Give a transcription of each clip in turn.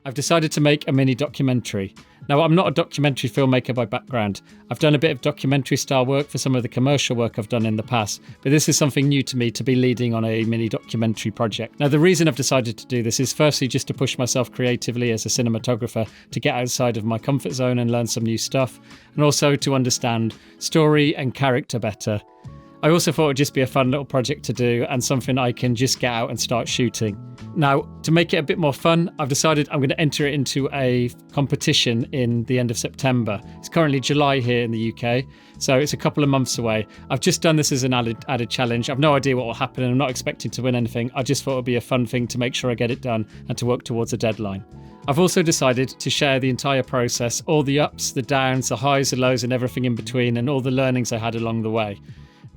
I've decided to make a mini documentary. Now, I'm not a documentary filmmaker by background. I've done a bit of documentary style work for some of the commercial work I've done in the past, but this is something new to me to be leading on a mini documentary project. Now, the reason I've decided to do this is firstly just to push myself creatively as a cinematographer, to get outside of my comfort zone and learn some new stuff, and also to understand story and character better. I also thought it'd just be a fun little project to do and something I can just get out and start shooting. Now, to make it a bit more fun, I've decided I'm going to enter it into a competition in the end of September. It's currently July here in the UK, so it's a couple of months away. I've just done this as an added challenge. I've no idea what will happen and I'm not expecting to win anything. I just thought it'd be a fun thing to make sure I get it done and to work towards a deadline. I've also decided to share the entire process, all the ups, the downs, the highs, the lows and everything in between, and all the learnings I had along the way.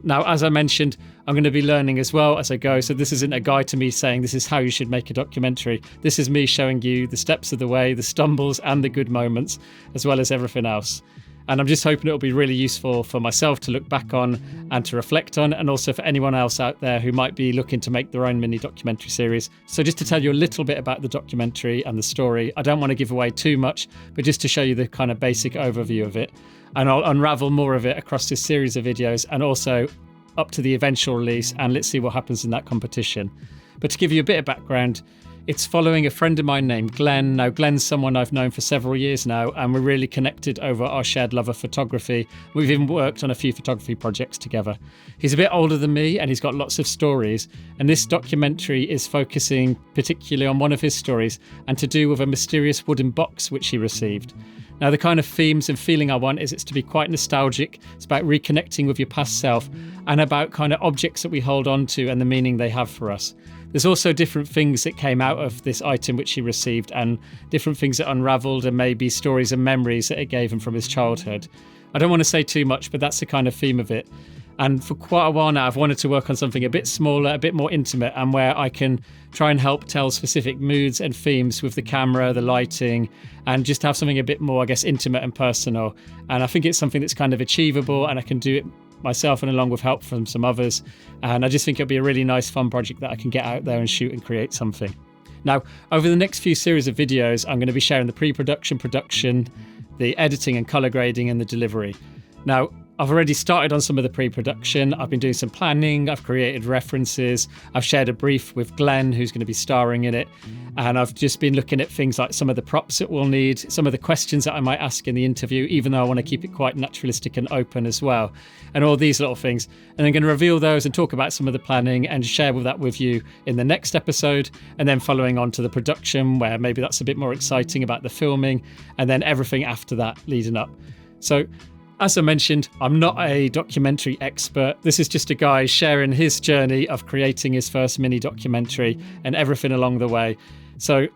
Now, as I mentioned, I'm going to be learning as well as I go. So this isn't a guide to me saying this is how you should make a documentary. This is me showing you the steps of the way, the stumbles and the good moments, as well as everything else. And I'm just hoping it'll be really useful for myself to look back on and to reflect on, and also for anyone else out there who might be looking to make their own mini documentary series. So just to tell you a little bit about the documentary and the story, I don't want to give away too much, but just to show you the kind of basic overview of it. And I'll unravel more of it across this series of videos and also up to the eventual release, and let's see what happens in that competition. But to give you a bit of background, it's following a friend of mine named Glenn. Now, Glenn's someone I've known for several years now, and we're really connected over our shared love of photography. We've even worked on a few photography projects together. He's a bit older than me, and he's got lots of stories. And this documentary is focusing particularly on one of his stories, and to do with a mysterious wooden box which he received. Now, the kind of themes and feeling I want is it's to be quite nostalgic. It's about reconnecting with your past self and about kind of objects that we hold on to and the meaning they have for us. There's also different things that came out of this item which he received, and different things that unraveled, and maybe stories and memories that it gave him from his childhood. I don't want to say too much, but that's the kind of theme of it. And for quite a while now, I've wanted to work on something a bit smaller, a bit more intimate, and where I can try and help tell specific moods and themes with the camera, the lighting, and just have something a bit more, I guess, intimate and personal. And I think it's something that's kind of achievable, and I can do it myself and along with help from some others. And I just think it'll be a really nice, fun project that I can get out there and shoot and create something. Now, over the next few series of videos, I'm going to be sharing the pre-production, production, the editing and color grading, and the delivery. Now, I've already started on some of the pre-production. I've been doing some planning. I've created references. I've shared a brief with Glenn, who's going to be starring in it. And I've just been looking at things like some of the props that we'll need, some of the questions that I might ask in the interview, even though I want to keep it quite naturalistic and open as well, and all these little things. And I'm going to reveal those and talk about some of the planning and share that with you in the next episode. And then following on to the production, where maybe that's a bit more exciting about the filming, and then everything after that leading up. So, as I mentioned, I'm not a documentary expert. This is just a guy sharing his journey of creating his first mini documentary and everything along the way. So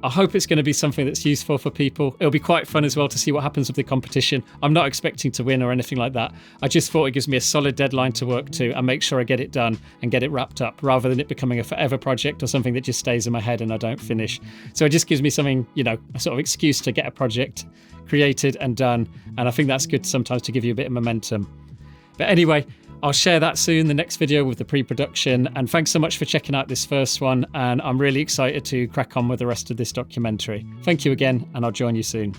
I hope it's going to be something that's useful for people. It'll be quite fun as well to see what happens with the competition. I'm not expecting to win or anything like that. I just thought it gives me a solid deadline to work to and make sure I get it done and get it wrapped up, rather than it becoming a forever project or something that just stays in my head and I don't finish. So it just gives me something, a sort of excuse to get a project created and done. And I think that's good sometimes to give you a bit of momentum. But anyway, I'll share that soon, the next video with the pre-production. And thanks so much for checking out this first one. And I'm really excited to crack on with the rest of this documentary. Thank you again, and I'll join you soon.